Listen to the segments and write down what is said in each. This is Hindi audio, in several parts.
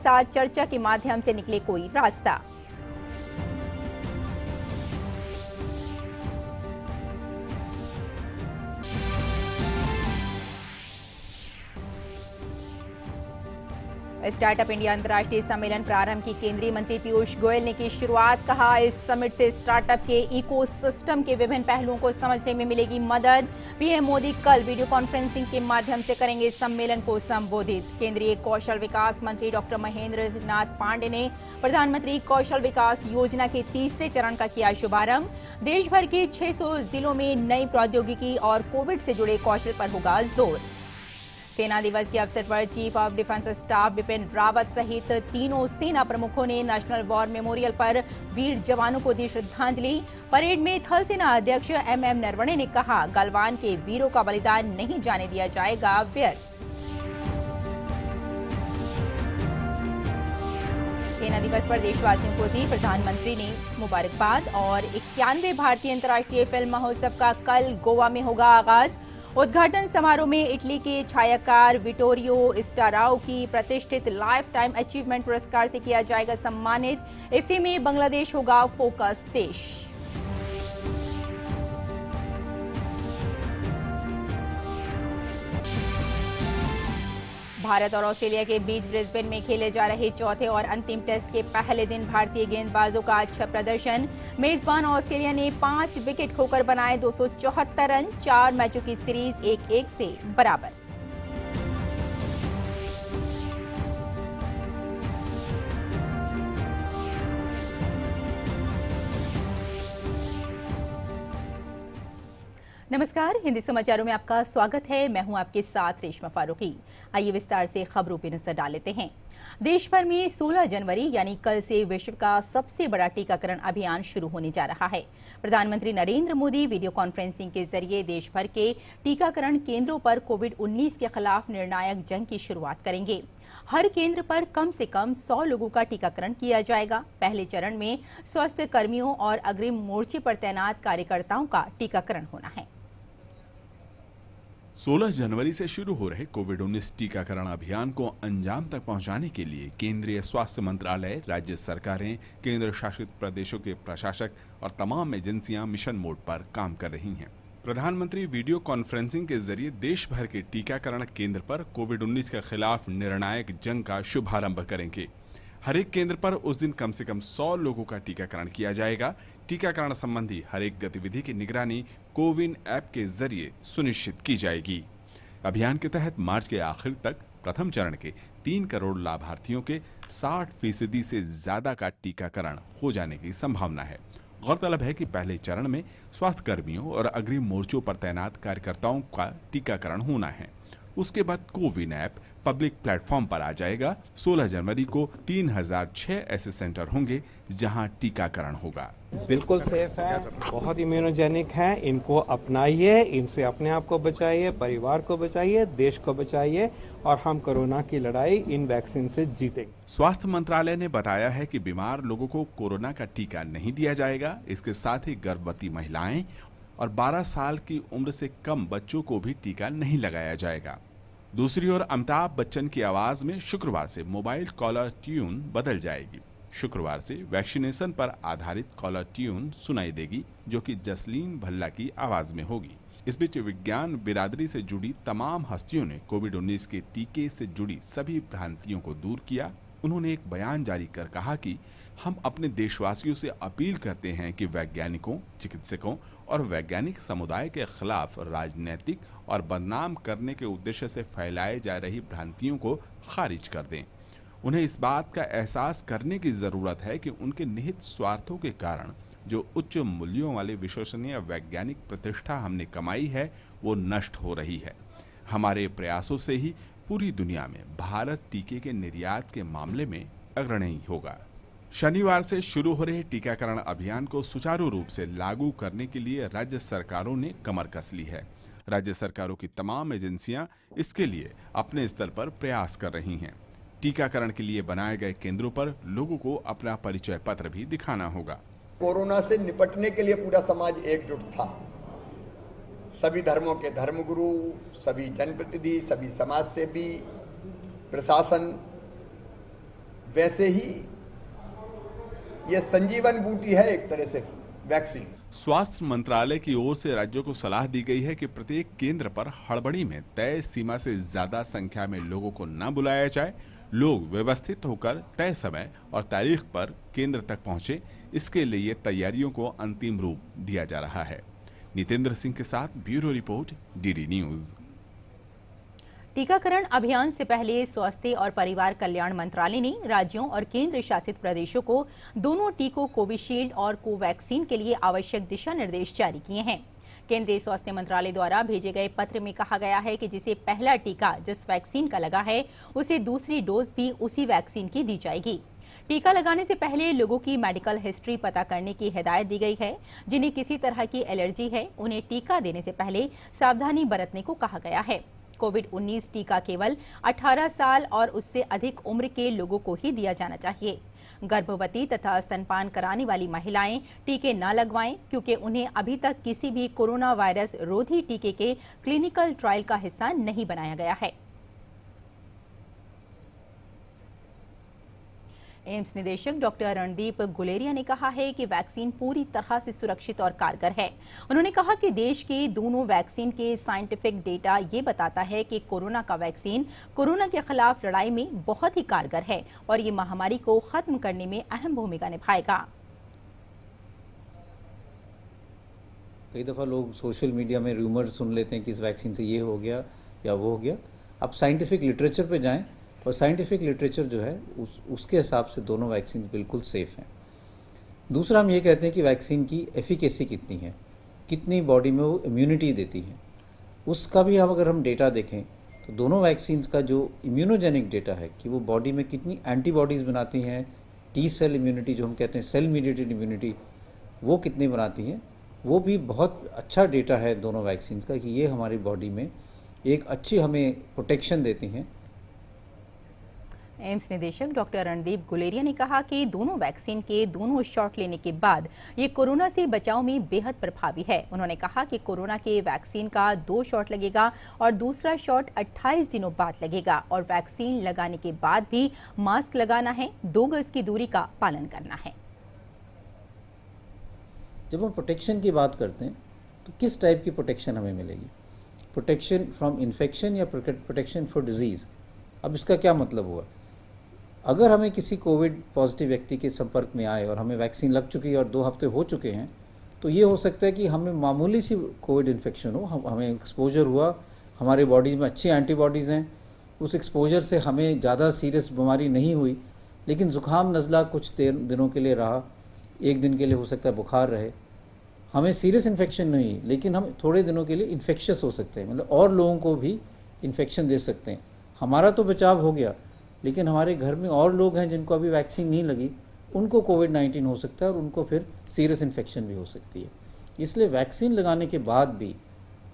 साथ चर्चा के माध्यम से निकले कोई रास्ता। स्टार्टअप इंडिया अंतर्राष्ट्रीय सम्मेलन प्रारंभ की केंद्रीय मंत्री पीयूष गोयल ने की शुरुआत। कहा, इस समिट से स्टार्टअप के इकोसिस्टम के विभिन्न पहलुओं को समझने में मिलेगी मदद। पीएम मोदी कल वीडियो कॉन्फ्रेंसिंग के माध्यम से करेंगे सम्मेलन को संबोधित। केंद्रीय कौशल विकास मंत्री डॉक्टर महेंद्र नाथ पांडे ने प्रधानमंत्री कौशल विकास योजना के तीसरे चरण का किया शुभारंभ। देश भर के 600 जिलों में नई प्रौद्योगिकी और कोविड से जुड़े कौशल पर होगा जोर। सेना दिवस के अवसर पर chief of defence staff Bipin Rawat सहित तीनों सेना प्रमुखों ने नेशनल वॉर मेमोरियल पर वीर जवानों को दी श्रद्धांजलि। परेड में थल सेना अध्यक्ष एमएम नरवणे ने कहा, गलवान के वीरों का बलिदान नहीं जाने दिया जाएगा व्यर्थ। सेना दिवस पर देशवासियों को दी प्रधानमंत्री ने मुबारकबाद। और 91वें भारतीय अंतर्राष्ट्रीय फिल्म महोत्सव का कल गोवा में होगा आगाज। उद्घाटन समारोह में इटली के छायाकार विटोरियो स्टाराओ की प्रतिष्ठित लाइफ टाइम अचीवमेंट पुरस्कार से किया जाएगा सम्मानित। इफ्फी में बांग्लादेश होगा फोकस देश। भारत और ऑस्ट्रेलिया के बीच ब्रिस्बेन में खेले जा रहे चौथे और अंतिम टेस्ट के पहले दिन भारतीय गेंदबाजों का अच्छा प्रदर्शन। मेजबान ऑस्ट्रेलिया ने 5 विकेट खोकर बनाए 274 रन। 4 मैचों की सीरीज 1-1 से बराबर। नमस्कार, हिंदी समाचारों में आपका स्वागत है। मैं हूं आपके साथ रेशमा फारूकी। आइए विस्तार से खबरों पर नजर डाल लेते हैं। देश भर में 16 जनवरी यानी कल से विश्व का सबसे बड़ा टीकाकरण अभियान शुरू होने जा रहा है। प्रधानमंत्री नरेंद्र मोदी वीडियो कॉन्फ्रेंसिंग के जरिए देश भर के टीकाकरण केंद्रों पर कोविड-19 के खिलाफ निर्णायक जंग की शुरुआत करेंगे। हर केंद्र पर कम से कम 100 लोगों का टीकाकरण किया जाएगा। पहले चरण में स्वास्थ्य कर्मियों और अग्रिम मोर्चे पर तैनात कार्यकर्ताओं का टीकाकरण होना है। 16 जनवरी से शुरू हो रहे कोविड-19 टीकाकरण अभियान को अंजाम तक पहुंचाने के लिए केंद्रीय स्वास्थ्य मंत्रालय, राज्य सरकारें, केंद्र शासित प्रदेशों के प्रशासक और तमाम एजेंसियां मिशन मोड पर काम कर रही हैं। प्रधानमंत्री वीडियो कॉन्फ्रेंसिंग के जरिए देश भर के टीकाकरण केंद्र पर कोविड-19 के खिलाफ निर्णायक जंग का शुभारंभ करेंगे। हर एक केंद्र पर उस दिन कम से कम 100 लोगों का टीकाकरण किया जाएगा। टीकाकरण संबंधी हर एक गतिविधि की निगरानी कोविन ऐप के जरिए सुनिश्चित की जाएगी। अभियान के तहत मार्च के आखिर तक प्रथम चरण के 3 करोड़ लाभार्थियों के 60% से ज्यादा का टीकाकरण हो जाने की संभावना है। गौरतलब है कि पहले चरण में स्वास्थ्य कर्मियों और अग्रिम मोर्चों पर तैनात कार्यकर्ताओं का टीकाकरण होना है। उसके बाद कोविन ऐप पब्लिक प्लेटफॉर्म पर आ जाएगा। 16 जनवरी को 3006 ऐसे सेंटर होंगे जहां टीकाकरण होगा। बिल्कुल सेफ है, बहुत इम्यूनोजेनिक है। इनको अपनाइए, इनसे अपने आप को बचाइए, परिवार को बचाइए, देश को बचाइए और हम कोरोना की लड़ाई इन वैक्सीन से जीतेंगे। स्वास्थ्य मंत्रालय ने बताया है कि बीमार लोगों को कोरोना का टीका नहीं दिया जाएगा। इसके साथ ही गर्भवती महिलाएं और 12 साल की उम्र से कम बच्चों को भी टीका नहीं लगाया जाएगा। दूसरी ओर अमिताभ बच्चन की आवाज में शुक्रवार से मोबाइल कॉलर ट्यून बदल जाएगी। शुक्रवार से वैक्सीनेशन पर आधारित कॉलर ट्यून सुनाई देगी, जो कि जसलीन भल्ला की आवाज में होगी। इस बीच विज्ञान बिरादरी से जुड़ी तमाम हस्तियों ने कोविड-19 के टीके से जुड़ी सभी भ्रांतियों को दूर किया। उन्होंने एक बयान जारी कर कहा कि हम अपने देशवासियों से अपील करते हैं कि वैज्ञानिकों, चिकित्सकों और वैज्ञानिक समुदाय के खिलाफ राजनीतिक और बदनाम करने के उद्देश्य से फैलाए जा रही भ्रांतियों को खारिज कर दें। उन्हें इस बात का एहसास करने की जरूरत है कि उनके निहित स्वार्थों के कारण जो उच्च मूल्यों वाली विश्वसनीय वैज्ञानिक प्रतिष्ठा हमने कमाई है, वो नष्ट हो रही है। हमारे प्रयासों से ही पूरी दुनिया में भारत टीके के निर्यात के मामले में अग्रणी होगा। शनिवार से शुरू हो रहे टीकाकरण अभियान को सुचारू रूप से लागू करने के लिए राज्य सरकारों ने कमर कस ली है। राज्य सरकारों की तमाम एजेंसियां इसके लिए अपने स्तर पर प्रयास कर रही हैं। टीकाकरण के लिए बनाए गए केंद्रों पर लोगों को अपना परिचय पत्र भी दिखाना होगा। कोरोना से निपटने के लिए पूरा समाज एकजुट था। सभी धर्मों के धर्मगुरु, सभी जनप्रतिनिधि, सभी समाज सेवी, प्रशासन वैसे ही ये संजीवन बूटी है एक तरह से वैक्सीन। स्वास्थ्य मंत्रालय की ओर से राज्यों को सलाह दी गई है कि प्रत्येक केंद्र पर हड़बड़ी में तय सीमा से ज्यादा संख्या में लोगों को न बुलाया जाए। लोग व्यवस्थित होकर तय समय और तारीख पर केंद्र तक पहुंचे, इसके लिए तैयारियों को अंतिम रूप दिया जा रहा है। नितेंद्र सिंह के साथ ब्यूरो रिपोर्ट, डीडी न्यूज। टीकाकरण अभियान से पहले स्वास्थ्य और परिवार कल्याण मंत्रालय ने राज्यों और केंद्र शासित प्रदेशों को दोनों टीकों कोविशील्ड और कोवैक्सीन के लिए आवश्यक दिशा निर्देश जारी किए हैं। केंद्रीय स्वास्थ्य मंत्रालय द्वारा भेजे गए पत्र में कहा गया है कि जिसे पहला टीका जिस वैक्सीन का लगा है उसे दूसरी डोज भी उसी वैक्सीन की दी जाएगी। टीका लगाने से पहले लोगों की मेडिकल हिस्ट्री पता करने की हिदायत दी गई है। जिन्हें किसी तरह की एलर्जी है उन्हें टीका देने से पहले सावधानी बरतने को कहा गया है। कोविड-19 टीका केवल 18 साल और उससे अधिक उम्र के लोगों को ही दिया जाना चाहिए। गर्भवती तथा स्तनपान कराने वाली महिलाएं टीके न लगवाएं क्योंकि उन्हें अभी तक किसी भी कोरोना वायरस रोधी टीके के क्लिनिकल ट्रायल का हिस्सा नहीं बनाया गया है। एम्स निदेशक डॉक्टर रणदीप गुलेरिया ने कहा है कि वैक्सीन पूरी तरह से सुरक्षित और कारगर है। उन्होंने कहा कि देश के दोनों वैक्सीन के साइंटिफिक डेटा ये बताता है कि कोरोना का वैक्सीन कोरोना के खिलाफ लड़ाई में बहुत ही कारगर है और ये महामारी को खत्म करने में अहम भूमिका निभाएगा। कई दफ़ा लोग सोशल मीडिया में रूमर सुन लेते हैं कि इस वैक्सीन से ये हो गया या वो हो गया। अब साइंटिफिक लिटरेचर पे जाएं और साइंटिफिक लिटरेचर जो है उसके हिसाब से दोनों वैक्सीन बिल्कुल सेफ़ हैं। दूसरा हम ये कहते हैं कि वैक्सीन की एफिकेसी कितनी है, कितनी बॉडी में वो इम्यूनिटी देती है, उसका भी अगर हम डेटा देखें तो दोनों वैक्सीन्स का जो इम्यूनोजेनिक डेटा है कि वो बॉडी में कितनी एंटीबॉडीज़ बनाती हैं, टी सेल इम्यूनिटी जो हम कहते हैं सेल मीडिएटेड इम्यूनिटी, वो कितनी बनाती हैं, वो भी बहुत अच्छा डेटा है दोनों वैक्सीन्स का कि ये हमारी बॉडी में एक अच्छी हमें प्रोटेक्शन देती हैं। एम्स निदेशक डॉक्टर रणदीप गुलेरिया ने कहा कि दोनों वैक्सीन के दोनों शॉट लेने के बाद ये कोरोना से बचाव में बेहद प्रभावी है। उन्होंने कहा कि कोरोना के वैक्सीन का 2 शॉट लगेगा और दूसरा शॉट 28 दिनों बाद लगेगा और वैक्सीन लगाने के बाद भी मास्क लगाना है, 2 गज की दूरी का पालन करना है। जब हम प्रोटेक्शन की बात करते हैं तो किस टाइप की प्रोटेक्शन हमें मिलेगी? प्रोटेक्शन फ्रॉम इन्फेक्शन या प्रोटेक्शन फॉर डिजीज़? अब इसका क्या मतलब हुआ? अगर हमें किसी कोविड पॉजिटिव व्यक्ति के संपर्क में आए और हमें वैक्सीन लग चुकी है और 2 हफ्ते हो चुके हैं तो ये हो सकता है कि हमें मामूली सी कोविड इन्फेक्शन हो, हमें एक्सपोजर हुआ, हमारे बॉडी में अच्छी एंटीबॉडीज़ हैं, उस एक्सपोजर से हमें ज़्यादा सीरियस बीमारी नहीं हुई, लेकिन ज़ुकाम नज़ला कुछ दिनों के लिए रहा, 1 दिन के लिए हो सकता है बुखार रहे, हमें सीरियस इन्फेक्शन नहीं लेकिन हम थोड़े दिनों के लिए इन्फेक्शस हो सकते हैं, मतलब और लोगों को भी इन्फेक्शन दे सकते हैं। हमारा तो बचाव हो गया लेकिन हमारे घर में और लोग हैं जिनको अभी वैक्सीन नहीं लगी, उनको कोविड-19 हो सकता है और उनको फिर सीरियस इन्फेक्शन भी हो सकती है। इसलिए वैक्सीन लगाने के बाद भी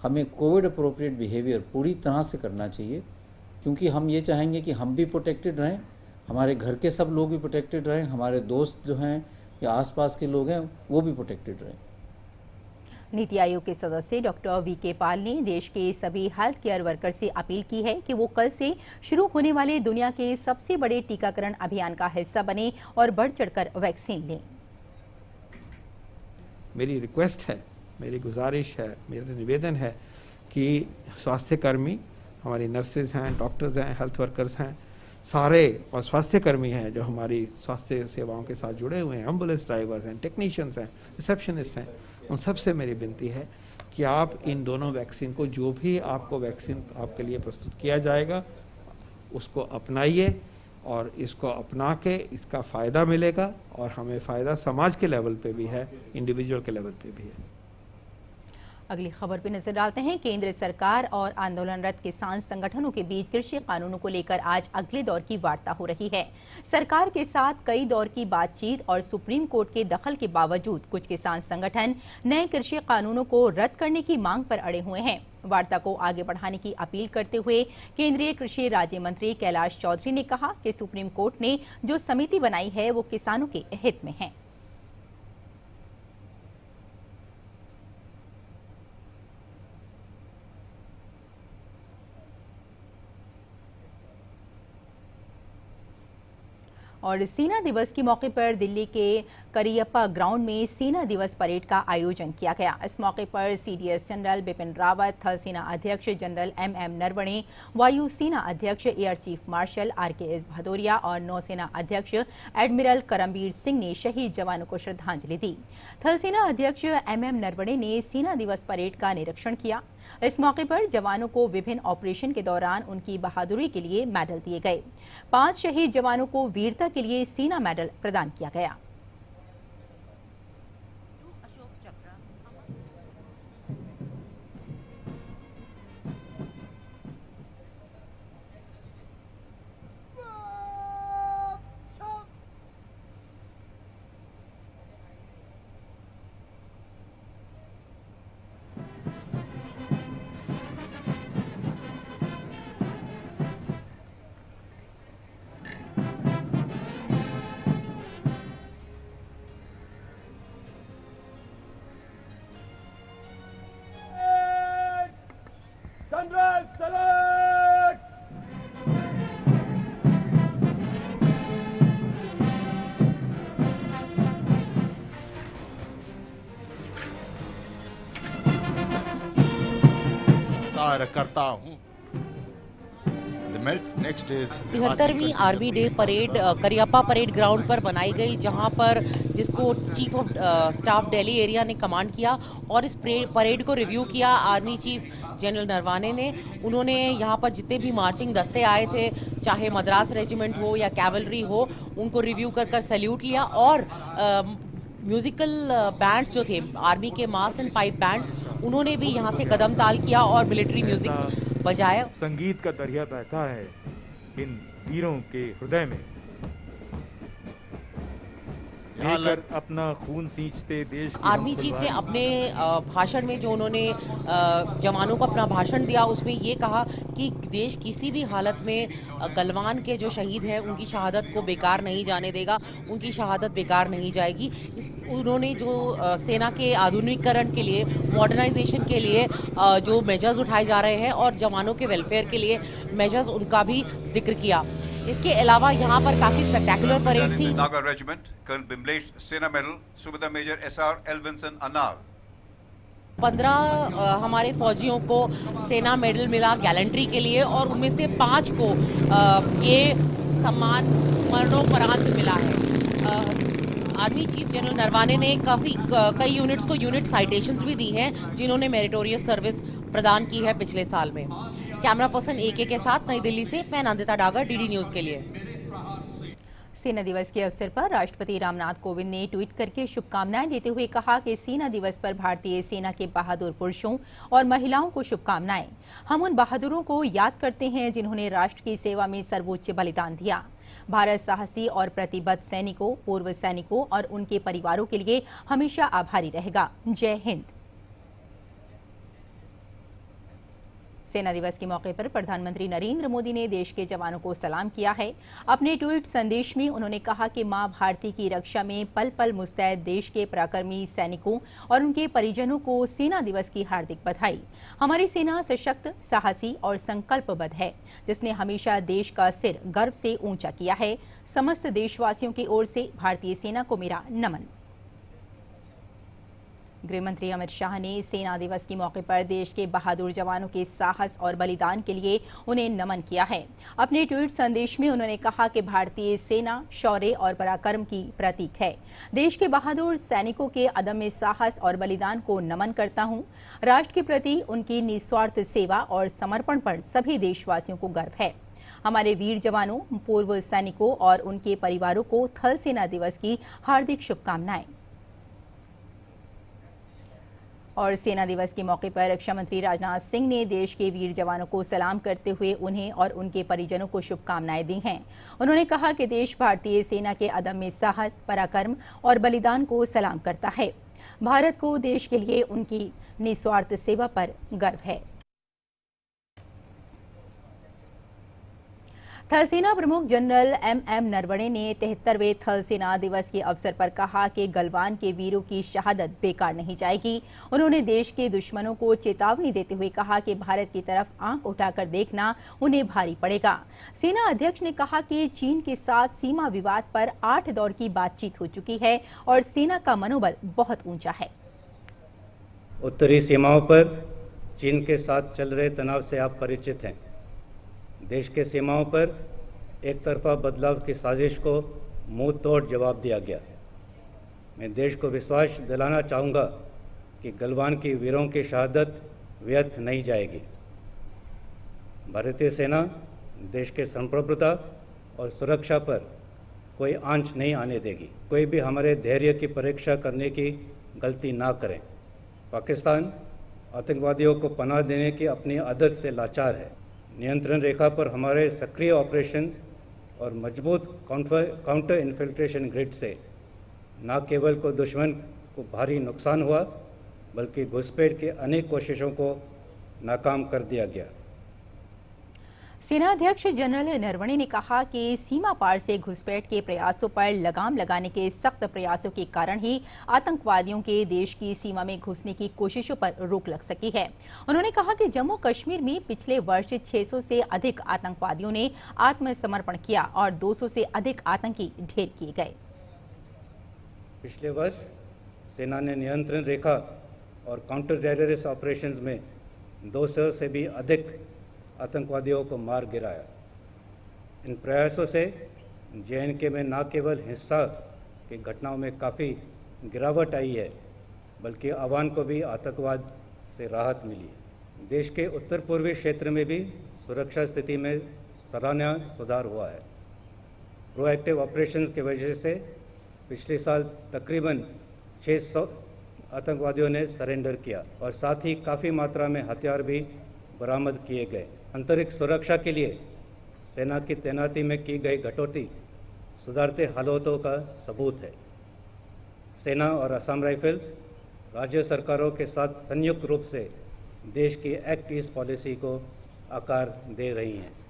हमें कोविड अप्रोप्रिएट बिहेवियर पूरी तरह से करना चाहिए क्योंकि हम ये चाहेंगे कि हम भी प्रोटेक्टेड रहें, हमारे घर के सब लोग भी प्रोटेक्टेड रहें, हमारे दोस्त जो हैं या आसपास के लोग हैं वो भी प्रोटेक्टेड रहें। नीति आयोग के सदस्य डॉक्टर वीके पाल ने देश के सभी हेल्थ केयर वर्कर से अपील की है कि वो कल से शुरू होने वाले दुनिया के सबसे बड़े टीकाकरण अभियान का हिस्सा बने और बढ़ चढ़कर वैक्सीन लें। मेरी रिक्वेस्ट है, मेरी गुजारिश है, मेरा निवेदन है कि स्वास्थ्य कर्मी, हमारी नर्सेज हैं, डॉक्टर्स हैं, हेल्थ वर्कर्स हैं, सारे और स्वास्थ्य कर्मी हैं जो हमारी स्वास्थ्य सेवाओं के साथ जुड़े हुए हैं, एम्बुलेंस ड्राइवर्स हैं, टेक्नीशियंस हैं, रिसेप्शनिस्ट हैं, उन सबसे मेरी विनती है कि आप इन दोनों वैक्सीन को, जो भी आपको वैक्सीन आपके लिए प्रस्तुत किया जाएगा, उसको अपनाइए और इसको अपना के इसका फ़ायदा मिलेगा और हमें फ़ायदा समाज के लेवल पे भी है, इंडिविजुअल के लेवल पे भी है। अगली खबर पर नजर डालते हैं। केंद्र सरकार और आंदोलनरत किसान संगठनों के बीच कृषि कानूनों को लेकर आज अगले दौर की वार्ता हो रही है। सरकार के साथ कई दौर की बातचीत और सुप्रीम कोर्ट के दखल के बावजूद कुछ किसान संगठन नए कृषि कानूनों को रद्द करने की मांग पर अड़े हुए हैं। वार्ता को आगे बढ़ाने की अपील करते हुए केंद्रीय कृषि राज्य मंत्री कैलाश चौधरी ने कहा कि सुप्रीम कोर्ट ने जो समिति बनाई है वो किसानों के हित में है। और सेना दिवस के मौके पर दिल्ली के करियप्पा ग्राउंड में सेना दिवस परेड का आयोजन किया गया। इस मौके पर सीडीएस जनरल बिपिन रावत, थल सेना अध्यक्ष जनरल एमएम नरवणे, वायु सेना अध्यक्ष air chief marshal RKS Bhadauria और नौसेना अध्यक्ष एडमिरल करमबीर सिंह ने शहीद जवानों को श्रद्धांजलि दी। थल सेना अध्यक्ष एमएम नरवणे ने सेना दिवस परेड का निरीक्षण किया। इस मौके पर जवानों को विभिन्न ऑपरेशन के दौरान उनकी बहादुरी के लिए मेडल दिए गए। 5 शहीद जवानों को वीरता के लिए सेना मेडल प्रदान किया गया। करता हूँ। 73वीं army day parade Cariappa parade ground पर बनाई गई, जहां पर जिसको chief of staff Delhi area ने कमांड किया और इस परेड को रिव्यू किया आर्मी चीफ जनरल नरवाने ने। उन्होंने यहां पर जितने भी मार्चिंग दस्ते आए थे, चाहे मद्रास रेजिमेंट हो या कैवलरी हो, उनको रिव्यू कर सैल्यूट लिया और म्यूजिकल बैंड्स जो थे आर्मी के मास एंड पाइप बैंड्स, उन्होंने भी यहाँ से कदम ताल किया और मिलिट्री म्यूजिक बजाया। संगीत का दरिया बहता है इन वीरों के हृदय में, लेकर अपना खून सींचते देश। आर्मी चीफ ने अपने भाषण में जो उन्होंने जवानों को अपना भाषण दिया, उसमें ये कहा कि देश किसी भी हालत में गलवान के जो शहीद हैं उनकी शहादत को बेकार नहीं जाने देगा, उनकी शहादत बेकार नहीं जाएगी। उन्होंने जो सेना के आधुनिकीकरण के लिए, मॉडर्नाइजेशन के लिए जो मेजर्स उठाए जा रहे हैं और जवानों के वेलफेयर के लिए मेजर्स, उनका भी जिक्र किया। इसके अलावा यहाँ पर काफी स्पेक्टेकुलर परेड थी। नागर रेजिमेंट, कर्नल बिमलेश सेना मेडल, सूबेदार मेजर एसआर एल्विंसन अनाल। 15 हमारे फौजियों को सेना मेडल मिला गैलेंट्री के लिए और उनमें से 5 को ये सम्मान मरणोपरांत मिला है। आर्मी चीफ जनरल नरवाने ने कई यूनिट्स को यूनिट साइटेशंस भी दी हैं, जिन्होंने मेरिटोरियस सर्विस प्रदान की है पिछले साल में। कैमरा पर्सन AK के साथ नई दिल्ली से मैं नंदिता डागर, DD न्यूज के लिए। सेना दिवस के अवसर पर राष्ट्रपति रामनाथ कोविंद ने ट्वीट करके शुभकामनाएं देते हुए कहा कि सेना दिवस पर भारतीय सेना के बहादुर पुरुषों और महिलाओं को शुभकामनाएं। हम उन बहादुरों को याद करते हैं जिन्होंने राष्ट्र की सेवा में सर्वोच्च बलिदान दिया। भारत साहसी और प्रतिबद्ध सैनिकों, पूर्व सैनिकों और उनके परिवारों के लिए हमेशा आभारी रहेगा। जय हिंद। सेना दिवस के मौके पर प्रधानमंत्री नरेंद्र मोदी ने देश के जवानों को सलाम किया है। अपने ट्वीट संदेश में उन्होंने कहा कि मां भारती की रक्षा में पल पल मुस्तैद देश के पराक्रमी सैनिकों और उनके परिजनों को सेना दिवस की हार्दिक बधाई। हमारी सेना सशक्त, साहसी और संकल्पबद्ध है, जिसने हमेशा देश का सिर गर्व से ऊंचा किया है। समस्त देशवासियों की ओर से भारतीय सेना को मेरा नमन। गृहमंत्री अमित शाह ने सेना दिवस के मौके पर देश के बहादुर जवानों के साहस और बलिदान के लिए उन्हें नमन किया है। अपने ट्वीट संदेश में उन्होंने कहा कि भारतीय सेना शौर्य और पराक्रम की प्रतीक है। देश के बहादुर सैनिकों के अदम्य साहस और बलिदान को नमन करता हूं। राष्ट्र के प्रति उनकी निस्वार्थ सेवा और समर्पण पर सभी देशवासियों को गर्व है। हमारे वीर जवानों, पूर्व सैनिकों और उनके परिवारों को थल सेना दिवस की हार्दिक शुभकामनाएं। और सेना दिवस के मौके पर रक्षा मंत्री राजनाथ सिंह ने देश के वीर जवानों को सलाम करते हुए उन्हें और उनके परिजनों को शुभकामनाएं दी हैं। उन्होंने कहा कि देश भारतीय सेना के अदम्य साहस, पराक्रम और बलिदान को सलाम करता है। भारत को देश के लिए उनकी निस्वार्थ सेवा पर गर्व है। थल सेना प्रमुख जनरल MM नरवणे ने 73वें थल सेना दिवस के अवसर पर कहा कि गलवान के वीरों की शहादत बेकार नहीं जाएगी। उन्होंने देश के दुश्मनों को चेतावनी देते हुए कहा कि भारत की तरफ आंख उठाकर देखना उन्हें भारी पड़ेगा। सेना अध्यक्ष ने कहा कि चीन के साथ सीमा विवाद पर 8 दौर की बातचीत हो चुकी है और सेना का मनोबल बहुत ऊंचा है। उत्तरी सीमाओं पर चीन के साथ चल रहे तनाव से आप परिचित हैं। देश के सीमाओं पर एक तरफा बदलाव की साजिश को मुंह तोड़ जवाब दिया गया। मैं देश को विश्वास दिलाना चाहूँगा कि गलवान की वीरों की शहादत व्यर्थ नहीं जाएगी। भारतीय सेना देश के संप्रभुता और सुरक्षा पर कोई आंच नहीं आने देगी। कोई भी हमारे धैर्य की परीक्षा करने की गलती ना करें। पाकिस्तान आतंकवादियों को पनाह देने की अपनी आदत से लाचार है। नियंत्रण रेखा पर हमारे सक्रिय ऑपरेशंस और मजबूत काउंटर इन्फिल्ट्रेशन ग्रिड से न केवल को दुश्मन को भारी नुकसान हुआ बल्कि घुसपैठ की अनेक कोशिशों को नाकाम कर दिया गया। सेना अध्यक्ष जनरल नरवणे ने कहा कि सीमा पार से घुसपैठ के प्रयासों पर लगाम लगाने के सख्त प्रयासों के कारण ही आतंकवादियों के देश की सीमा में घुसने की कोशिशों पर रोक लग सकी है। उन्होंने कहा कि जम्मू कश्मीर में पिछले वर्ष 600 से अधिक आतंकवादियों ने आत्मसमर्पण किया और 200 से अधिक आतंकी ढेर किए गए। पिछले वर्ष सेना ने नियंत्रण रेखा और काउंटर टेररिस्ट ऑपरेशंस में 200 से भी अधिक आतंकवादियों को मार गिराया। इन प्रयासों से JNK में न केवल हिंसा की घटनाओं में काफ़ी गिरावट आई है बल्कि अवाम को भी आतंकवाद से राहत मिली है। देश के उत्तर पूर्वी क्षेत्र में भी सुरक्षा स्थिति में सराहनीय सुधार हुआ है। प्रोएक्टिव ऑपरेशंस की वजह से पिछले साल तकरीबन 600 आतंकवादियों ने सरेंडर किया और साथ ही काफ़ी मात्रा में हथियार भी बरामद किए गए। अंतरिक्ष सुरक्षा के लिए सेना की तैनाती में की गई कटौती सुधारते हालातों का सबूत है। सेना और असम राइफल्स राज्य सरकारों के साथ संयुक्त रूप से देश की एक्ट ईस्ट पॉलिसी को आकार दे रही हैं।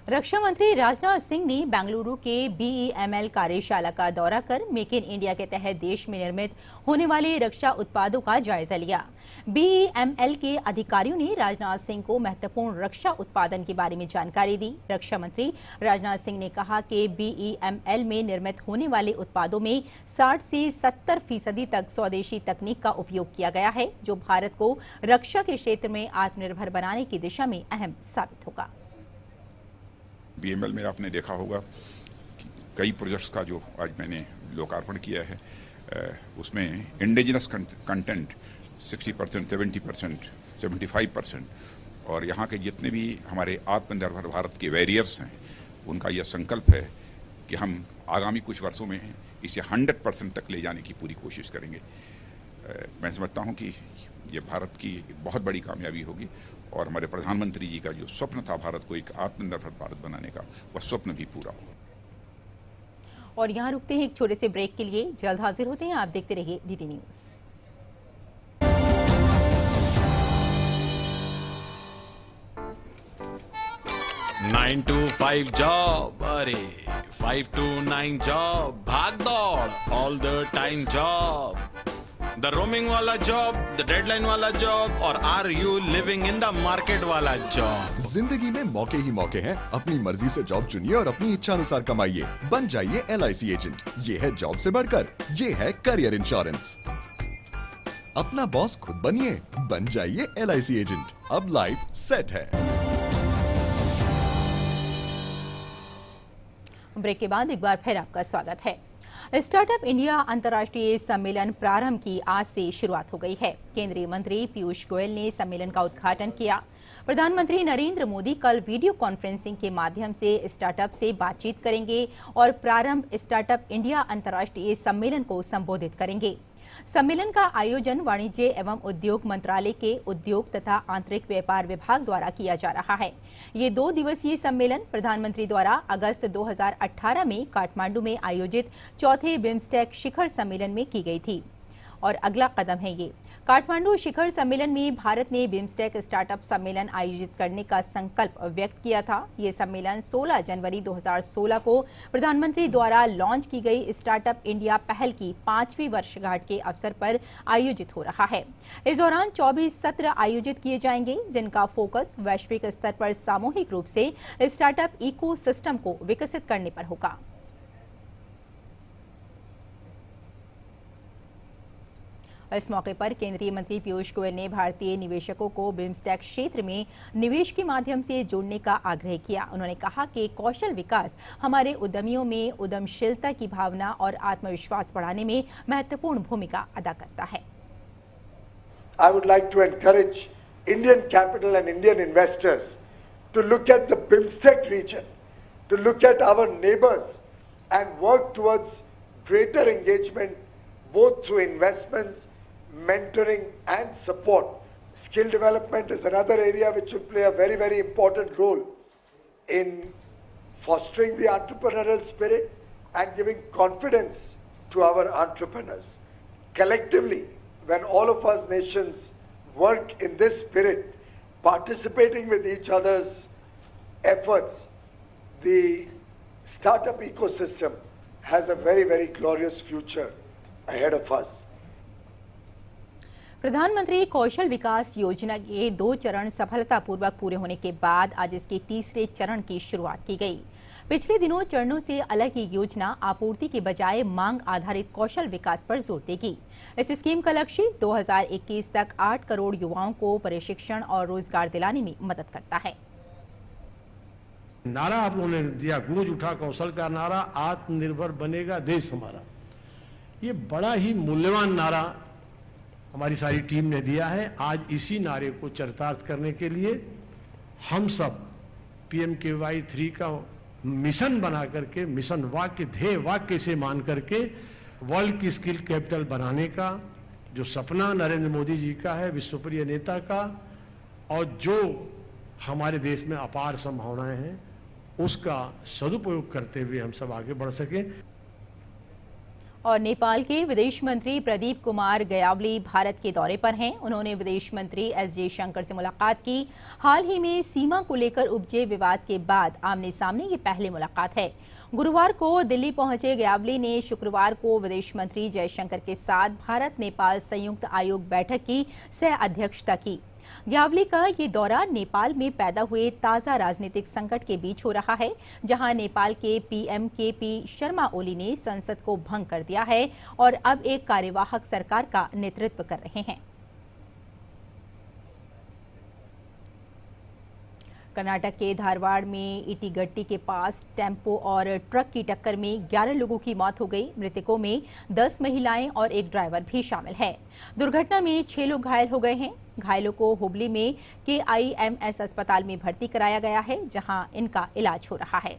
रक्षा मंत्री राजनाथ सिंह ने बेंगलुरु के BEML कार्यशाला का दौरा कर मेक इन इंडिया के तहत देश में निर्मित होने वाले रक्षा उत्पादों का जायजा लिया। BEML के अधिकारियों ने राजनाथ सिंह को महत्वपूर्ण रक्षा उत्पादन के बारे में जानकारी दी। रक्षा मंत्री राजनाथ सिंह ने कहा कि BEML में निर्मित होने वाले उत्पादों में 60 से 70% तक स्वदेशी तकनीक का उपयोग किया गया है, जो भारत को रक्षा के क्षेत्र में आत्मनिर्भर बनाने की दिशा में अहम साबित होगा। BEML में आपने देखा होगा कि कई प्रोजेक्ट्स का जो आज मैंने लोकार्पण किया है उसमें इंडिजिनस कंटेंट 60%, 70%, 75% और यहाँ के जितने भी हमारे आत्मनिर्भर भारत के वैरियर्स हैं उनका यह संकल्प है कि हम आगामी कुछ वर्षों में इसे 100% तक ले जाने की पूरी कोशिश करेंगे। मैं समझता हूँ कि ये भारत की बहुत बड़ी कामयाबी होगी और हमारे प्रधानमंत्री जी का जो स्वप्न था भारत को एक आत्मनिर्भर भारत बनाने का, वह स्वप्न भी पूरा होगा। और यहाँ रुकते हैं एक छोटे से ब्रेक के लिए, जल्द हाजिर होते हैं। आप देखते रहिए DD news. Nine to 5 job, अरे 5 to 9 जॉब, भाग दौड़ all the time job, the roaming वाला जॉब, द डेडलाइन वाला जॉब और are you living in the market वाला जॉब। जिंदगी में मौके ही मौके हैं। अपनी मर्जी से जॉब चुनिए और अपनी इच्छा अनुसार कमाइए। बन जाइए LIC एजेंट। ये है जॉब से बढ़कर, ये है करियर इंश्योरेंस। अपना बॉस खुद बनिए, बन जाइए LIC एजेंट। अब लाइफ सेट है। ब्रेक के बाद एक बार फिर आपका स्वागत है। स्टार्टअप इंडिया अंतर्राष्ट्रीय सम्मेलन प्रारंभ की आज से शुरुआत हो गई है। केंद्रीय मंत्री पीयूष गोयल ने सम्मेलन का उद्घाटन किया। प्रधानमंत्री नरेंद्र मोदी कल वीडियो कॉन्फ्रेंसिंग के माध्यम से स्टार्टअप से बातचीत करेंगे और प्रारंभ स्टार्टअप इंडिया अंतर्राष्ट्रीय सम्मेलन को संबोधित करेंगे। सम्मेलन का आयोजन वाणिज्य एवं उद्योग मंत्रालय के उद्योग तथा आंतरिक व्यापार विभाग द्वारा किया जा रहा है। ये 2 दिवसीय सम्मेलन प्रधानमंत्री द्वारा अगस्त 2018 में काठमांडू में आयोजित चौथे बिम्स्टेक शिखर सम्मेलन में की गई थी और अगला कदम है ये। काठमांडू शिखर सम्मेलन में भारत ने बिम्स्टेक स्टार्टअप सम्मेलन आयोजित करने का संकल्प व्यक्त किया था। ये सम्मेलन 16 जनवरी 2016 को प्रधानमंत्री द्वारा लॉन्च की गई स्टार्टअप इंडिया पहल की 5वीं वर्षगांठ के अवसर पर आयोजित हो रहा है। इस दौरान 24 सत्र आयोजित किए जाएंगे, जिनका फोकस वैश्विक स्तर पर सामूहिक रूप से स्टार्टअप इकोसिस्टम को विकसित करने पर होगा। इस मौके पर केंद्रीय मंत्री पीयूष गोयल ने भारतीय निवेशकों को बिम्स्टेक क्षेत्र में निवेश के माध्यम से जोड़ने का आग्रह किया। उन्होंने कहा कि कौशल विकास हमारे उद्यमियों में उद्यमशीलता की भावना और आत्मविश्वास बढ़ाने में महत्वपूर्ण भूमिका अदा करता है। I would like to encourage Indian capital and Indian investors to look at the BIMSTEC region, to look at our neighbors and work towards greater engagement both through investments, mentoring and support. Skill development is another area which will play a very, very important role in fostering the entrepreneurial spirit and giving confidence to our entrepreneurs. Collectively, when all of us nations work in this spirit, participating with each other's efforts, the startup ecosystem has a very, very glorious future ahead of us. प्रधानमंत्री कौशल विकास योजना के 2 चरण सफलतापूर्वक पूरे होने के बाद आज इसके तीसरे चरण की शुरुआत की गई। पिछले दिनों चरणों से अलग ये योजना आपूर्ति के बजाय मांग आधारित कौशल विकास पर जोर देगी। इस स्कीम का लक्ष्य 2021 तक 8 करोड़ युवाओं को प्रशिक्षण और रोजगार दिलाने में मदद करता है। नारा आप लोगों ने दिया, गूंज उठा कौशल का नारा, आत्मनिर्भर बनेगा देश हमारा। ये बड़ा ही मूल्यवान नारा हमारी सारी टीम ने दिया है। आज इसी नारे को चरितार्थ करने के लिए हम सब PMKY 3 का मिशन बना करके, मिशन वाक्य, ध्येय वाक्य से मान करके वर्ल्ड की स्किल कैपिटल बनाने का जो सपना नरेंद्र मोदी जी का है, विश्वप्रिय नेता का, और जो हमारे देश में अपार संभावनाएं हैं, उसका सदुपयोग करते हुए हम सब आगे बढ़ सकें। और नेपाल के विदेश मंत्री प्रदीप कुमार गयावली भारत के दौरे पर हैं। उन्होंने विदेश मंत्री S जयशंकर से मुलाकात की। हाल ही में सीमा को लेकर उपजे विवाद के बाद आमने सामने ये पहली मुलाकात है। गुरुवार को दिल्ली पहुंचे गयावली ने शुक्रवार को विदेश मंत्री जयशंकर के साथ भारत नेपाल संयुक्त आयोग बैठक की सह अध्यक्षता की। ग्यावली का ये दौरा नेपाल में पैदा हुए ताजा राजनीतिक संकट के बीच हो रहा है, जहां नेपाल के PM KP शर्मा ओली ने संसद को भंग कर दिया है और अब एक कार्यवाहक सरकार का नेतृत्व कर रहे हैं। कर्नाटक के धारवाड़ में इटीगट्टी के पास टेम्पो और ट्रक की टक्कर में 11 लोगों की मौत हो गई। मृतकों में 10 महिलाएं और एक ड्राइवर भी शामिल है। दुर्घटना में 6 लोग घायल हो गए हैं। घायलों को हुबली में KIMS अस्पताल में भर्ती कराया गया है, जहां इनका इलाज हो रहा है।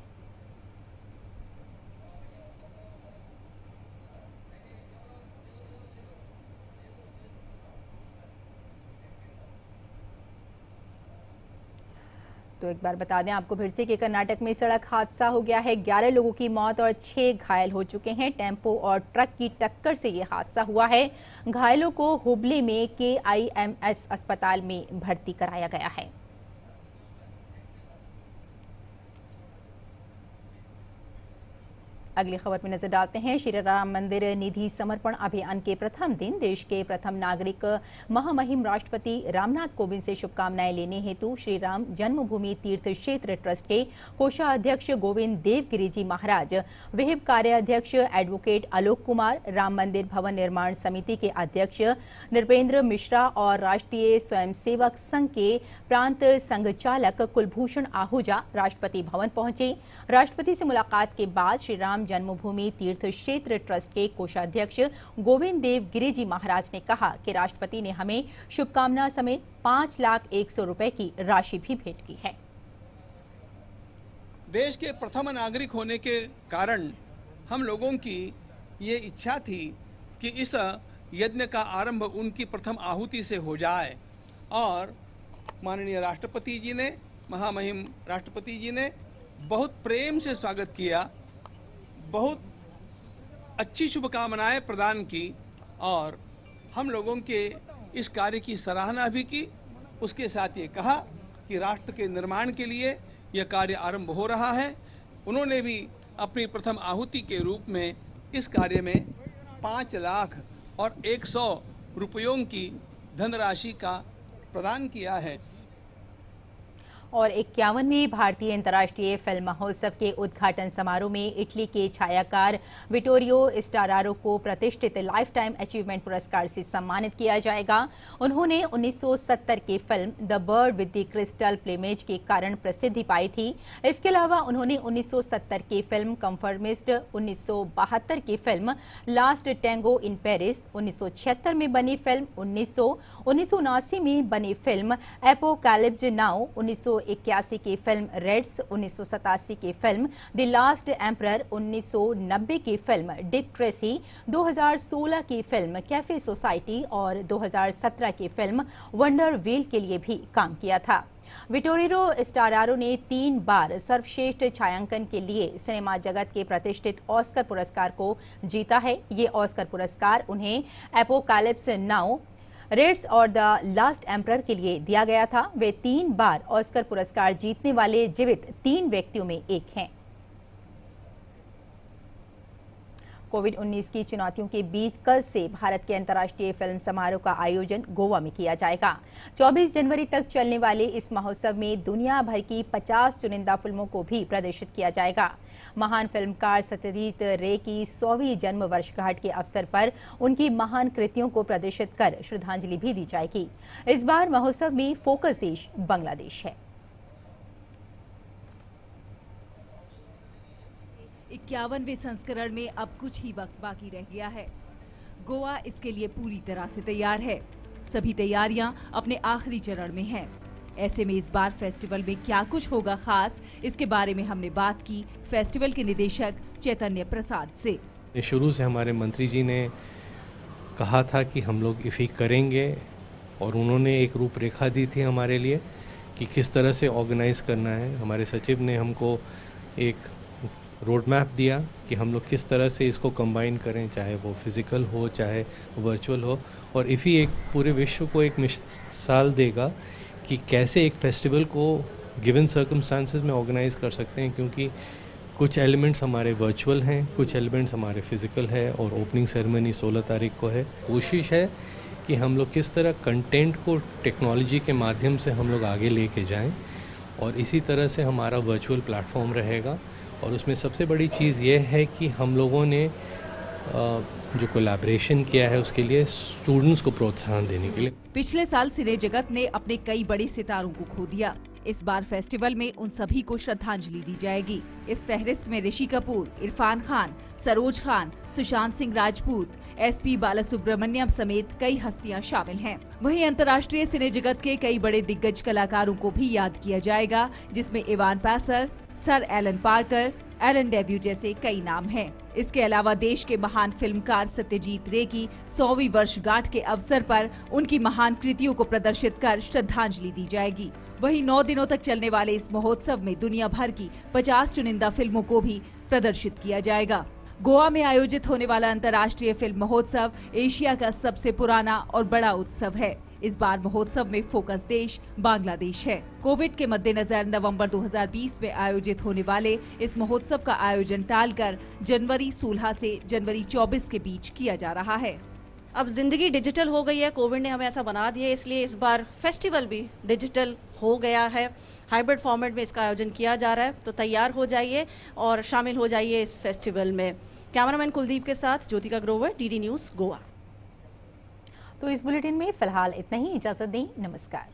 तो एक बार बता दें आपको फिर से कि कर्नाटक में सड़क हादसा हो गया है। 11 लोगों की मौत और 6 घायल हो चुके हैं। टेम्पो और ट्रक की टक्कर से ये हादसा हुआ है। घायलों को हुबली में KIMS अस्पताल में भर्ती कराया गया है। अगली खबर में नजर डालते हैं। श्री राम मंदिर निधि समर्पण अभियान के प्रथम दिन देश के प्रथम नागरिक महामहिम राष्ट्रपति रामनाथ कोविंद से शुभकामनाएं लेने हेतु श्री राम जन्मभूमि तीर्थ क्षेत्र ट्रस्ट के कोषाध्यक्ष गोविंद देवगिरी जी महाराज, विहिप कार्याध्यक्ष एडवोकेट आलोक कुमार, राम मंदिर भवन निर्माण समिति के अध्यक्ष नृपेंद्र मिश्रा और राष्ट्रीय स्वयंसेवक संघ के प्रांत संघचालक कुलभूषण आहूजा राष्ट्रपति भवन पहुंचे। राष्ट्रपति से मुलाकात के बाद श्री राम जन्मभूमि तीर्थ क्षेत्र ट्रस्ट के कोषाध्यक्ष गोविंद देव गिरी जी महाराज ने कहा कि राष्ट्रपति ने हमें शुभकामना समेत 5,01,000 रुपए की राशि भी भेंट की है। देश के प्रथम नागरिक होने के कारण हम लोगों की ये इच्छा थी कि इस यज्ञ का आरंभ उनकी प्रथम आहुति से हो जाए, और माननीय राष्ट्रपति जी ने, महामहिम राष्ट्रपति जी ने बहुत प्रेम से स्वागत किया, बहुत अच्छी शुभकामनाएं प्रदान की, और हम लोगों के इस कार्य की सराहना भी की। उसके साथ ये कहा कि राष्ट्र के निर्माण के लिए यह कार्य आरंभ हो रहा है। उन्होंने भी अपनी प्रथम आहुति के रूप में इस कार्य में 5 लाख और 100 रुपयों की धनराशि का प्रदान किया है। और 51वें भारतीय अंतर्राष्ट्रीय फिल्म महोत्सव के उद्घाटन समारोह में इटली के छायाकार विटोरियो स्टारारो को प्रतिष्ठित लाइफ टाइम अचीवमेंट पुरस्कार से सम्मानित किया जाएगा। उन्होंने 1970 की film the bird with the crystal plumage के कारण प्रसिद्धि पाई थी। इसके अलावा उन्होंने 1970 की फिल्म कंफर्मिस्ट, 1972 की film last Tengo in Paris, 1976 में बनी फिल्म 1979 में बनी फिल्म एपोकैलिप्स नाउ, 1981 की फिल्म रेड्स, 1987 की फिल्म द लास्ट एम्परर, 1990 की फिल्म डिक ट्रेसी, 2016 की फिल्म कैफे सोसाइटी और 2017 की फिल्म वंडर व्हील के लिए भी काम किया था। विटोरियो स्टारारो ने 3 बार सर्वश्रेष्ठ छायांकन के लिए सिनेमा जगत के प्रतिष्ठित ऑस्कर पुरस्कार को जीता है। ये ऑस्कर पुरस्कार उन्हें एपोकैलिप्स नाउ, रेड्स और द लास्ट एम्परर के लिए दिया गया था। वे 3 बार ऑस्कर पुरस्कार जीतने वाले जीवित 3 व्यक्तियों में एक हैं। कोविड-19 की चुनौतियों के बीच कल से भारत के अंतर्राष्ट्रीय फिल्म समारोह का आयोजन गोवा में किया जाएगा। 24 जनवरी तक चलने वाले इस महोत्सव में दुनिया भर की 50 चुनिंदा फिल्मों को भी प्रदर्शित किया जाएगा। महान फिल्मकार सत्यजीत रे की 100वीं जन्म वर्षगांठ के अवसर पर उनकी महान कृतियों को प्रदर्शित कर श्रद्धांजलि भी दी जाएगी। इस बार महोत्सव में फोकस देश बांग्लादेश है। 51वें संस्करण में अब कुछ ही वक्त बाकी रह गया है। गोवा इसके लिए पूरी तरह से तैयार है। सभी तैयारियां अपने आखिरी चरण में हैं। ऐसे में इस बार फेस्टिवल में क्या कुछ होगा खास, इसके बारे में हमने बात की फेस्टिवल के निदेशक चैतन्य प्रसाद से। शुरू से हमारे मंत्री जी ने कहा था कि हम लोग इफ़ी करेंगे और उन्होंने एक रूपरेखा दी थी हमारे लिए कि किस तरह से ऑर्गेनाइज करना है। हमारे सचिव ने हमको एक रोड मैप दिया कि हम लोग किस तरह से इसको कंबाइन करें, चाहे वो फिजिकल हो चाहे वर्चुअल हो। और इफ़ी एक पूरे विश्व को एक मिसाल देगा कि कैसे एक फेस्टिवल को गिवन सर्कमस्टांसेस में ऑर्गेनाइज कर सकते हैं, क्योंकि कुछ एलिमेंट्स हमारे वर्चुअल हैं, कुछ एलिमेंट्स हमारे फिजिकल है और ओपनिंग सेरेमनी 16 तारीख को है। कोशिश है कि हम लोग किस तरह कंटेंट को टेक्नोलॉजी के माध्यम से हम लोग आगे लेके जाएं और इसी तरह से हमारा वर्चुअल प्लेटफॉर्म रहेगा। और उसमें सबसे बड़ी चीज़ ये है कि हम लोगों ने जो कोलैबोरेशन किया है उसके लिए स्टूडेंट्स को प्रोत्साहन देने के लिए। पिछले साल सिने जगत ने अपने कई बड़े सितारों को खो दिया। इस बार फेस्टिवल में उन सभी को श्रद्धांजलि दी जाएगी। इस फहरिस्त में ऋषि कपूर, इरफान खान, सरोज खान, सुशांत सिंह राजपूत, SP बालासुब्रमण्यम समेत कई हस्तियां शामिल हैं। वहीं अंतर्राष्ट्रीय सिने जगत के कई बड़े दिग्गज कलाकारों को भी याद किया जाएगा, जिसमें Ivan Passer, sir Alan Parker, Alan डेब्यू जैसे कई नाम हैं। इसके अलावा देश के महान फिल्मकार सत्यजीत रे की 100वीं वर्षगांठ के अवसर पर उनकी महान कृतियों को प्रदर्शित कर श्रद्धांजलि दी जाएगी। वहीं 9 दिनों तक चलने वाले इस महोत्सव में दुनिया भर की 50 चुनिंदा फिल्मों को भी प्रदर्शित किया जाएगा। गोवा में आयोजित होने वाला अंतर्राष्ट्रीय फिल्म महोत्सव एशिया का सबसे पुराना और बड़ा उत्सव है। इस बार महोत्सव में फोकस देश बांग्लादेश है। कोविड के मद्देनजर नवंबर 2020 में आयोजित होने वाले इस महोत्सव का आयोजन टालकर जनवरी 16 से जनवरी 24 के बीच किया जा रहा है। अब जिंदगी डिजिटल हो गई है, कोविड ने हमें ऐसा बना दिया, इसलिए इस बार फेस्टिवल भी डिजिटल हो गया है। हाइब्रिड फॉर्मेट में इसका आयोजन किया जा रहा है, तो तैयार हो जाइए और शामिल हो जाइए इस फेस्टिवल में। कैमरामैन कुलदीप के साथ ज्योतिका ग्रोवर, DD न्यूज गोवा। तो इस बुलेटिन में फिलहाल इतना ही। इजाजत दें, नमस्कार।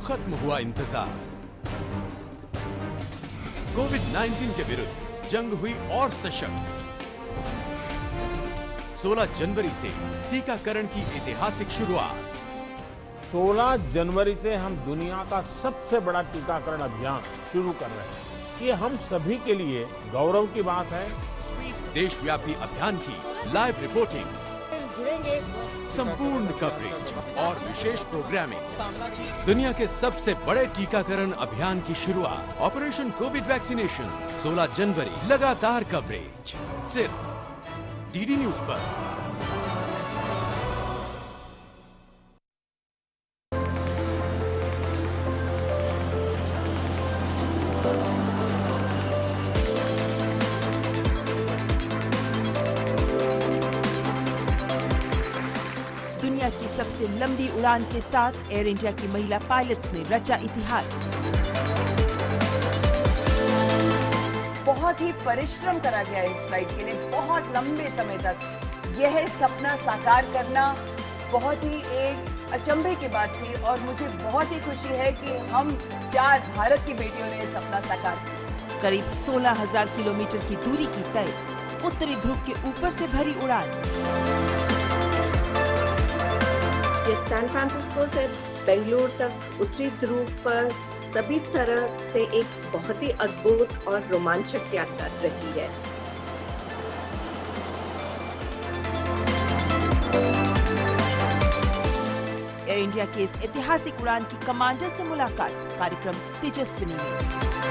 खत्म हुआ इंतजार। कोविड-19 के विरुद्ध जंग हुई और सशक्त। 16 जनवरी से टीकाकरण की ऐतिहासिक शुरुआत। 16 जनवरी से हम दुनिया का सबसे बड़ा टीकाकरण अभियान शुरू कर रहे हैं। ये हम सभी के लिए गौरव की बात है। देशव्यापी अभियान की लाइव रिपोर्टिंग। जुड़ेंगे। संपूर्ण कवरेज और विशेष प्रोग्रामिंग, दुनिया के सबसे बड़े टीकाकरण अभियान की शुरुआत, ऑपरेशन कोविड वैक्सीनेशन 16 जनवरी, लगातार कवरेज सिर्फ डीडी न्यूज पर। दुनिया की सबसे लंबी उड़ान के साथ एयर इंडिया की महिला पायलट्स ने रचा इतिहास। बहुत ही परिश्रम करा गया इस फ्लाइट के लिए, बहुत लंबे समय तक। यह सपना साकार करना बहुत ही एक अचंभे की बात थी और मुझे बहुत ही खुशी है कि हम 4 भारत की बेटियों ने यह सपना साकार किया। करीब 16,000 किलोमीटर की दूरी की तय, उत्तरी ध्रुव के ऊपर से भरी उड़ान। सैन फ्रांसिस्को से बेंगलुरु तक उत्तरी ध्रुव पर सभी तरह से एक बहुत ही अद्भुत और रोमांचक यात्रा रही है। एयर इंडिया के इस ऐतिहासिक उड़ान की कमांडर से मुलाकात, कार्यक्रम तेजस्विनी में।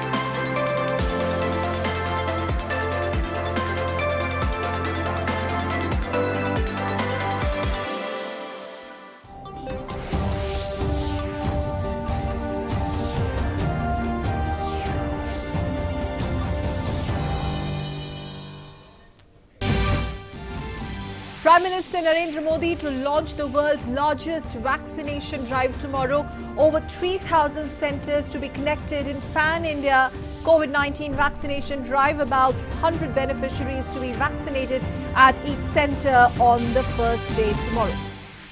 Prime Minister Narendra Modi to launch the world's largest vaccination drive tomorrow. Over 3,000 centers to be connected in pan-India COVID-19 vaccination drive. About 100 beneficiaries to be vaccinated at each center on the first day tomorrow.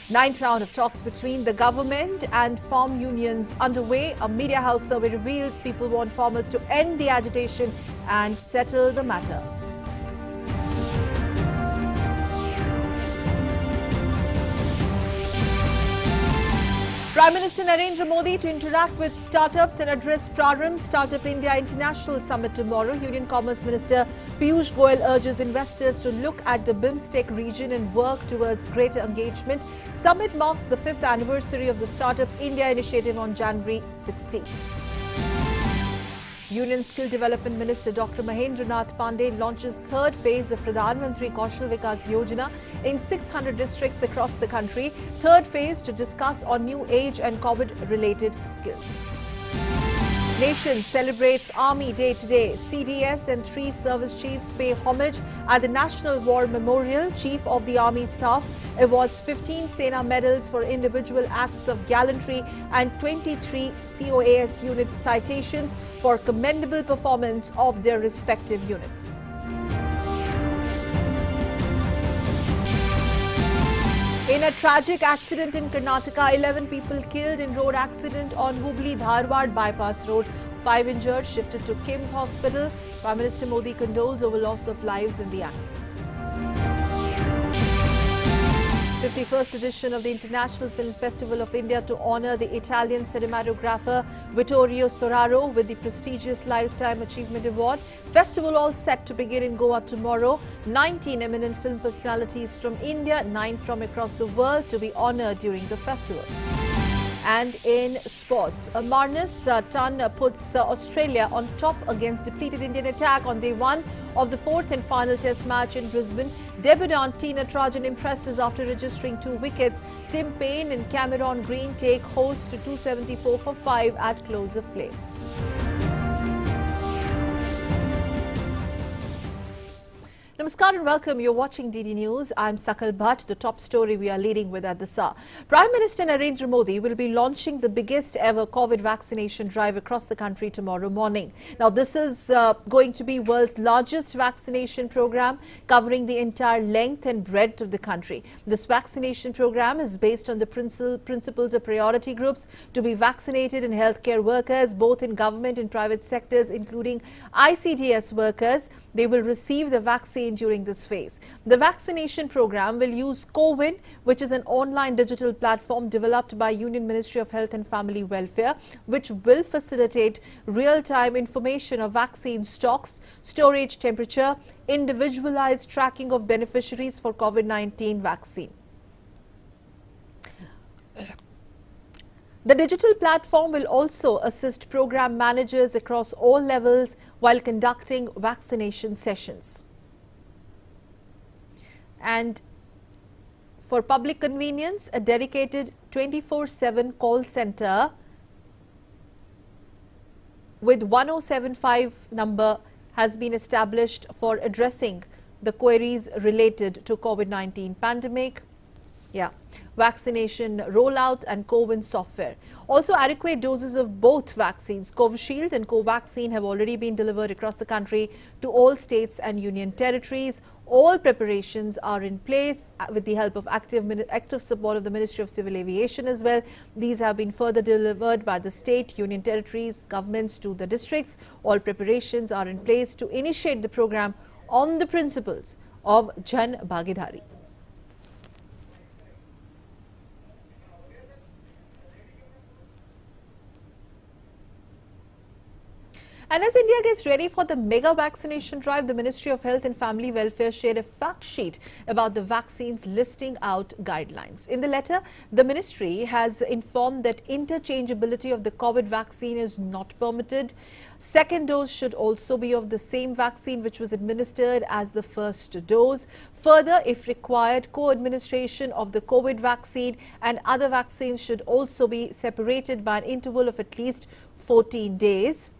9th round of talks between the government and farm unions underway. A media house survey reveals people want farmers to end the agitation and settle the matter. Prime Minister Narendra Modi to interact with startups and address Prarambh Startup India International Summit tomorrow. Union Commerce Minister Piyush Goyal urges investors to look at the BIMSTEC region and work towards greater engagement. Summit marks the 5th anniversary of the Startup India initiative on January 16. Union Skill Development Minister Dr. Mahendra Nath Pandey launches 3rd phase of Pradhan Mantri Kaushal Vikas Yojana in 600 districts across the country. 3rd phase to discuss on new age and COVID-related skills. Nation celebrates Army Day today. CDS and 3 service chiefs pay homage at the National War Memorial. Chief of the Army Staff awards 15 Sena medals for individual acts of gallantry and 23 COAS unit citations for commendable performance of their respective units. In a tragic accident in Karnataka, 11 people killed in road accident on Hubli-Dharwad bypass road. 5 injured, shifted to KIMS Hospital. Prime Minister Modi condoles over loss of lives in the accident. 51st edition of the International Film Festival of India to honour the Italian cinematographer Vittorio Storaro with the prestigious Lifetime Achievement Award. Festival all set to begin in Goa tomorrow. 19 eminent film personalities from India, 9 from across the world to be honoured during the festival. And in sports, Marnus Tan puts Australia on top against depleted Indian attack on day 1 of the 4th and final test match in Brisbane. Debutant Tina Trajan impresses after registering 2 wickets. Tim Payne and Cameron Green take host to 274 for 5 at close of play. Namaskar and welcome. You're watching DD News. I'm Sakal Bhatt. The top story we are leading with at this hour. Prime Minister Narendra Modi will be launching the biggest ever COVID vaccination drive across the country tomorrow morning. Now, this is going to be world's largest vaccination program covering the entire length and breadth of the country. This vaccination program is based on the principles of priority groups to be vaccinated and healthcare workers, both in government and private sectors, including ICDS workers. They will receive the vaccine during this phase. The vaccination program will use CoWIN, which is an online digital platform developed by Union Ministry of Health and Family Welfare, which will facilitate real-time information of vaccine stocks, storage temperature, individualized tracking of beneficiaries for COVID-19 vaccine. The digital platform will also assist program managers across all levels while conducting vaccination sessions. And for public convenience, a dedicated 24/7 call center with 1075 number has been established for addressing the queries related to COVID-19 pandemic, vaccination rollout and CoWIN software. Also, adequate doses of both vaccines, Covishield and Covaxin, have already been delivered across the country to all states and union territories. All preparations are in place with the help of active support of the Ministry of Civil Aviation as well. These have been further delivered by the state, union territories, governments to the districts. All preparations are in place to initiate the program on the principles of Jan Bhagidhari. And as India gets ready for the mega vaccination drive, the Ministry of Health and Family Welfare shared a fact sheet about the vaccines, listing out guidelines. In the letter, the ministry has informed that interchangeability of the COVID vaccine is not permitted. Second dose should also be of the same vaccine which was administered as the first dose. Further, if required, co-administration of the COVID vaccine and other vaccines should also be separated by an interval of at least 14 days.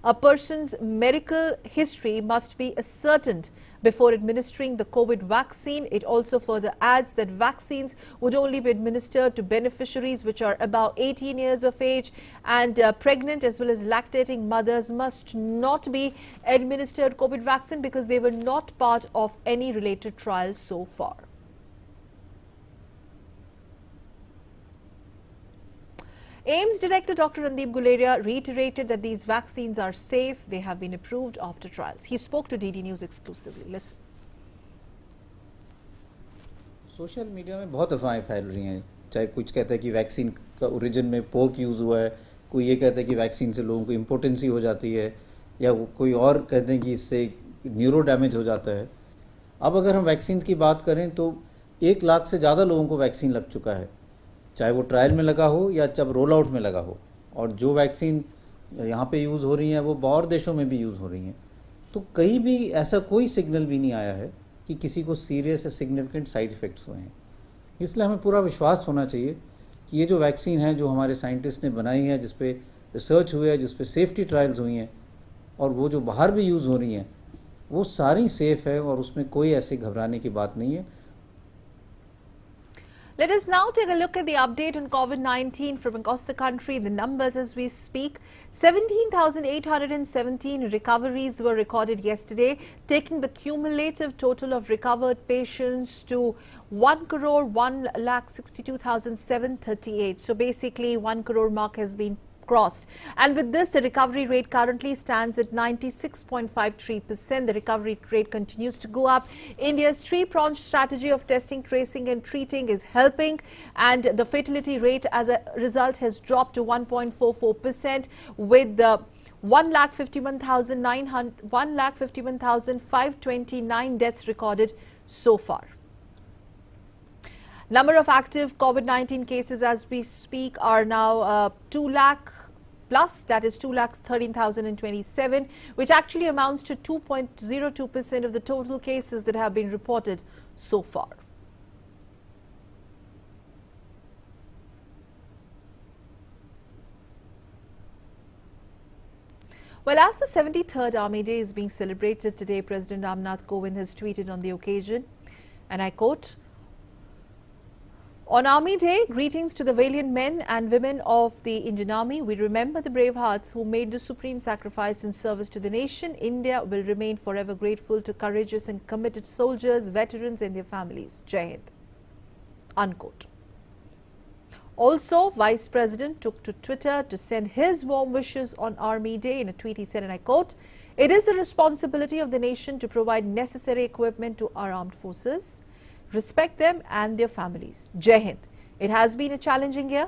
A person's medical history must be ascertained before administering the COVID vaccine. It also further adds that vaccines would only be administered to beneficiaries which are about 18 years of age, and pregnant as well as lactating mothers must not be administered COVID vaccine because they were not part of any related trial so far. AIIMS Director Dr. Randeep Guleria reiterated that these vaccines are safe. They have been approved after trials. He spoke to DD News exclusively. Listen. Social media में बहुत अफवाहें फैल रही हैं, चाहे कुछ कहता है कि वैक्सीन का ओरिजिन में पोर्क यूज़ हुआ है, कोई ये कहता है कि वैक्सीन से लोगों को इम्पोर्टेंसी हो जाती है, या कोई और कहते हैं कि इससे न्यूरो डैमेज हो जाता है। अब अगर हम वैक्सीन की बात करें तो 1 लाख से ज़्यादा लोगों को वैक्सीन लग चुका है, चाहे वो ट्रायल में लगा हो या जब रोल आउट में लगा हो, और जो वैक्सीन यहाँ पे यूज़ हो रही हैं वो और देशों में भी यूज़ हो रही हैं। तो कहीं भी ऐसा कोई सिग्नल भी नहीं आया है कि किसी को सीरियस या सिग्निफिकेंट साइड इफ़ेक्ट्स हुए हैं। इसलिए हमें पूरा विश्वास होना चाहिए कि ये जो वैक्सीन है जो हमारे साइंटिस्ट ने बनाई है, जिस पे रिसर्च हुआ है, जिस पे सेफ्टी ट्रायल्स हुई हैं, और वो जो बाहर भी यूज़ हो रही हैं, वो सारी सेफ़ है और उसमें कोई ऐसे घबराने की बात नहीं है। Let us now take a look at the update on COVID-19 from across the country. The numbers as we speak: 17,817 recoveries were recorded yesterday, taking the cumulative total of recovered patients to 1,162,738. So basically 1 crore mark has been crossed, and with this the recovery rate currently stands at 96.53%. The recovery rate continues to go up. India's three-pronged strategy of testing, tracing and treating is helping, and the fatality rate as a result has dropped to 1.44%, with the 1,51,529 deaths recorded so far. Number of active COVID-19 cases as we speak are now 2 lakh plus, that is 2,13,027, which actually amounts to 2.02% of the total cases that have been reported so far. Well, as the 73rd Army Day is being celebrated today, President Ramnath Kovind has tweeted on the occasion, and I quote, "On Army Day, greetings to the valiant men and women of the Indian Army. We remember the brave hearts who made the supreme sacrifice in service to the nation. India will remain forever grateful to courageous and committed soldiers, veterans and their families. Jai Hind." Unquote. Also, Vice President took to Twitter to send his warm wishes on Army Day. In a tweet, he said, and I quote, "It is the responsibility of the nation to provide necessary equipment to our armed forces. Respect them and their families. Jai Hind. It has been a challenging year.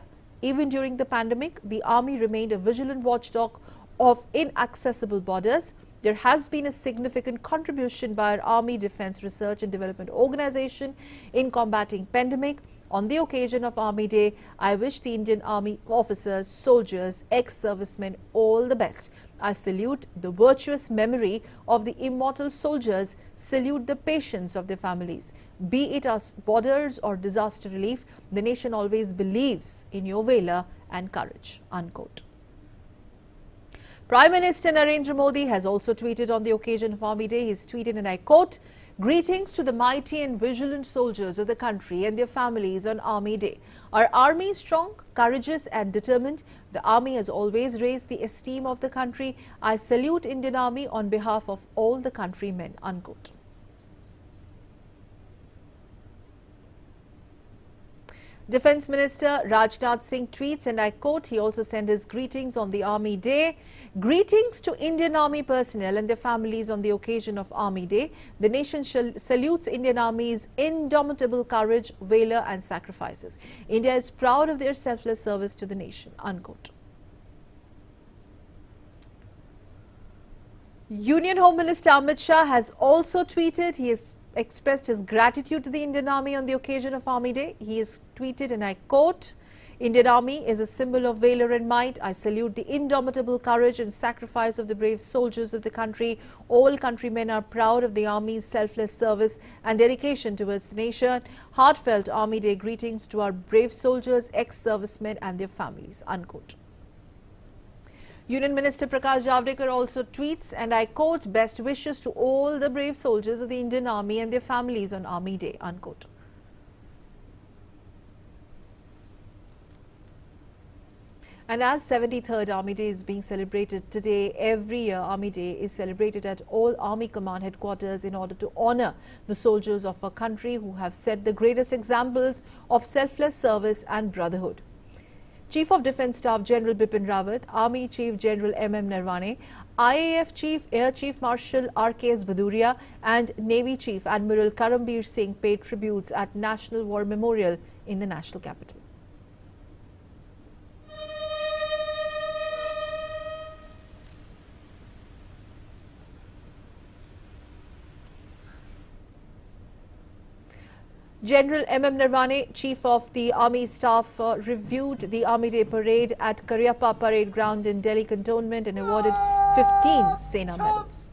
Even during the pandemic, the Army remained a vigilant watchdog of inaccessible borders. There has been a significant contribution by our Army Defence Research and Development Organization in combating pandemic. On the occasion of Army Day, I wish the Indian Army officers, soldiers, ex-servicemen all the best. I salute the virtuous memory of the immortal soldiers, salute the patience of their families. Be it as borders or disaster relief, the nation always believes in your valor and courage." Unquote. Prime Minister Narendra Modi has also tweeted on the occasion of Army Day. He's tweeted, and I quote, "Greetings to the mighty and vigilant soldiers of the country and their families on Army Day. Our army is strong, courageous and determined. The army has always raised the esteem of the country. I salute Indian Army on behalf of all the countrymen." Unquote. Defence Minister Rajnath Singh tweets, and I quote, he also sent his greetings on the Army Day. "Greetings to Indian Army personnel and their families on the occasion of Army Day. The nation salutes Indian Army's indomitable courage, valor and sacrifices. India is proud of their selfless service to the nation." Unquote. Union Home Minister Amit Shah has also tweeted. He has expressed his gratitude to the Indian Army on the occasion of Army Day. He has tweeted, and I quote, "Indian Army is a symbol of valor and might. I salute the indomitable courage and sacrifice of the brave soldiers of the country. All countrymen are proud of the Army's selfless service and dedication towards the nation. Heartfelt Army Day greetings to our brave soldiers, ex-servicemen and their families." Unquote. Union Minister Prakash Javadekar also tweets, and I quote, "Best wishes to all the brave soldiers of the Indian Army and their families on Army Day." Unquote. And as 73rd Army Day is being celebrated today, every year Army Day is celebrated at all Army Command headquarters in order to honor the soldiers of our country who have set the greatest examples of selfless service and brotherhood. Chief of Defence Staff General Bipin Rawat, Army Chief General M.M. Narwane, IAF Chief Air Chief Marshal R.K.S. Bhaduria and Navy Chief Admiral Karambir Singh paid tributes at National War Memorial in the national capital. General M.M. Narwane, Chief of the Army Staff, reviewed the Army Day parade at Karyappa Parade Ground in Delhi Cantonment and awarded 15 Sena medals,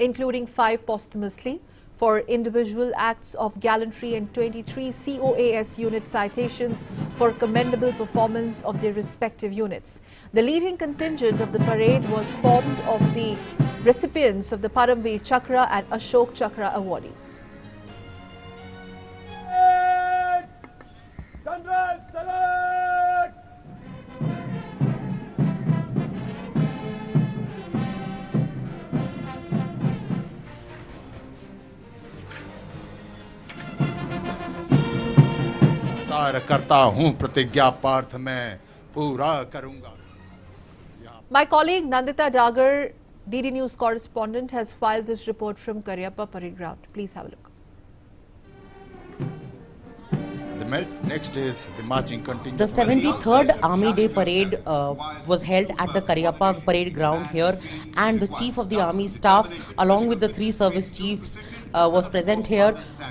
including 5 posthumously for individual acts of gallantry and 23 COAS unit citations for commendable performance of their respective units. The leading contingent of the parade was formed of the recipients of the Paramveer Chakra and Ashok Chakra awardees. करता हूं प्रतिज्ञा पार्थ मैं पूरा करूंगा. My colleague Nandita Dagar, DD News correspondent, has filed this report from Karyappa Parade Ground. Please have a look. Next is the marching contingent. The 73rd Army Day Parade was held at the Karyappa Parade Ground here, and the Chief of the Army Staff along with the 3 service chiefs was present here.